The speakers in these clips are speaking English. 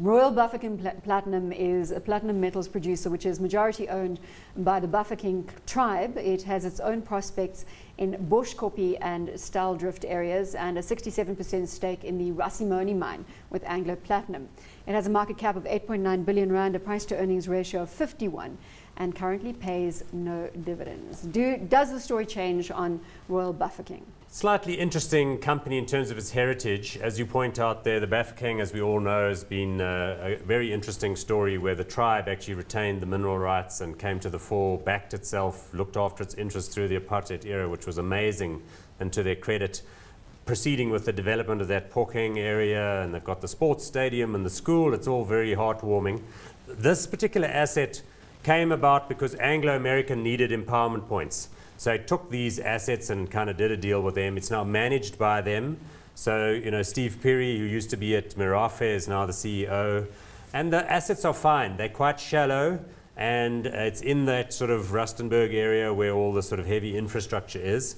Royal Bafokeng Platinum is a platinum metals producer which is majority owned by the Bafokeng tribe. It has its own prospects in Boschkoppie and Staldrift areas and a 67% stake in the Rasimoni mine with Anglo Platinum. It has a market cap of 8.9 billion rand, a price to earnings ratio of 51, and currently pays no dividends. Does the story change on Royal Bafokeng? Slightly interesting company in terms of its heritage. As you point out there, the Bafokeng, as we all know, has been a very interesting story where the tribe actually retained the mineral rights and came to the fore, backed itself, looked after its interests through the apartheid era, which was amazing, and to their credit, proceeding with the development of that Bafokeng area, and they've got the sports stadium and the school. It's all very heartwarming. This particular asset came about because Anglo-American needed empowerment points. So it took these assets and kind of did a deal with them. It's now managed by them. So, you know, Steve Perry, who used to be at Mirafe, is now the CEO. And the assets are fine. They're quite shallow. And it's in that sort of Rustenburg area where all the sort of heavy infrastructure is.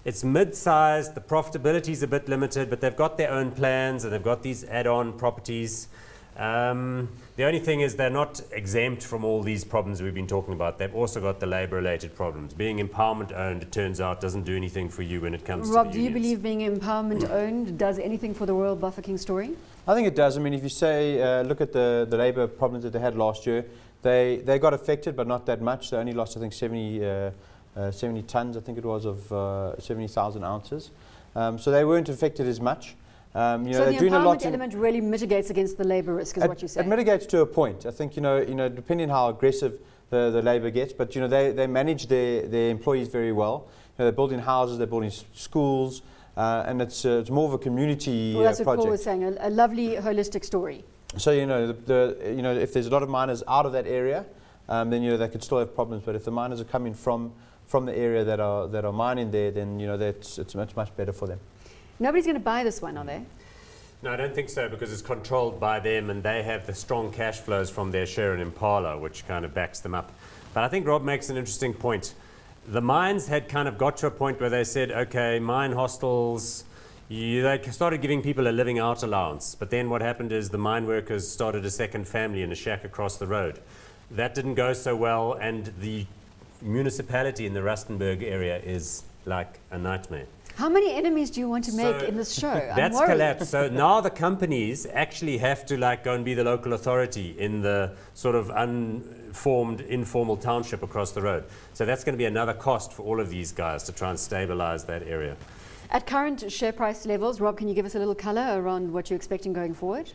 It's mid-sized. The profitability is a bit limited, but they've got their own plans and they've got these add-on properties. The only thing is they're not exempt from all these problems we've been talking about. They've also got the labor-related problems. Being empowerment-owned, it turns out, doesn't do anything for you when it comes to the Rob, do you unions. believe being empowerment-owned does anything for the Royal Bafokeng story? I think it does. I mean, if you say, look at the labour problems that they had last year, they got affected, but not that much. They only lost, I think, 70 tonnes, I think it was, of 70,000 ounces. So they weren't affected as much. You know, so the empowerment element really mitigates against the labour risk, is what you're saying? It mitigates to a point. I think, you know, depending on how aggressive the labour gets, but, you know, they manage their employees very well. You know, they're building houses, they're building schools, and it's more of a community well, that's project. what Paul was saying, a lovely holistic story. So, you know, if there's a lot of miners out of that area, then, you know, they could still have problems. But if the miners are coming from the area that are mining there, then, you know, it's much better for them. Nobody's going to buy this one, are they? No, I don't think so, because it's controlled by them and they have the strong cash flows from their share in Impala, which kind of backs them up. But I think Rob makes an interesting point. The mines had kind of got to a point where they said, okay, mine hostels, they started giving people a living out allowance. But then what happened is the mine workers started a second family in a shack across the road. That didn't go so well, and the municipality in the Rustenburg area is like a nightmare. How many enemies do you want to make in this show? That's collapsed. So now the companies actually have to like go and be the local authority in the sort of unformed, informal township across the road. So that's going to be another cost for all of these guys to try and stabilize that area. At current share price levels, Rob, can you give us a little color around what you're expecting going forward?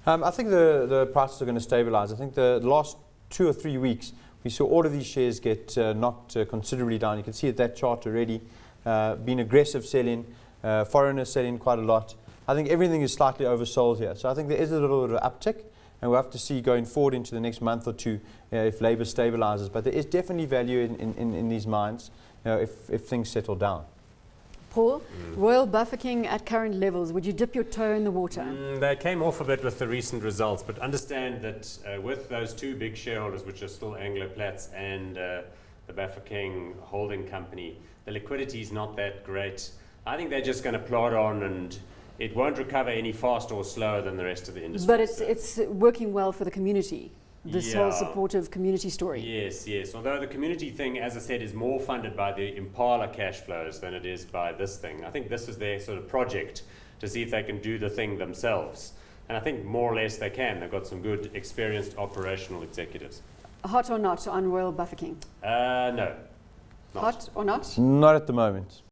I think the prices are going to stabilize. I think the last 2 or 3 weeks, we saw all of these shares get knocked considerably down. You can see that chart already. Been aggressive selling, foreigners selling quite a lot. I think everything is slightly oversold here. So I think there is a little bit of uptick, and we'll have to see going forward into the next month or two if labour stabilises. But there is definitely value in these mines, you know, if things settle down. Paul, Royal Bafokeng at current levels, would you dip your toe in the water? They came off a bit with the recent results, but understand that with those two big shareholders, which are still Anglo Plats and the Bafokeng holding company, the liquidity is not that great. I think they're just going to plod on, and it won't recover any faster or slower than the rest of the industry. But it's working well for the community, this whole supportive community story. Yes, yes. Although the community thing, as I said, is more funded by the Impala cash flows than it is by this thing. I think this is their sort of project to see if they can do the thing themselves. And I think more or less they can. They've got some good, experienced operational executives. Hot or not on Royal Bafokeng? No. Hot or not? Not at the moment.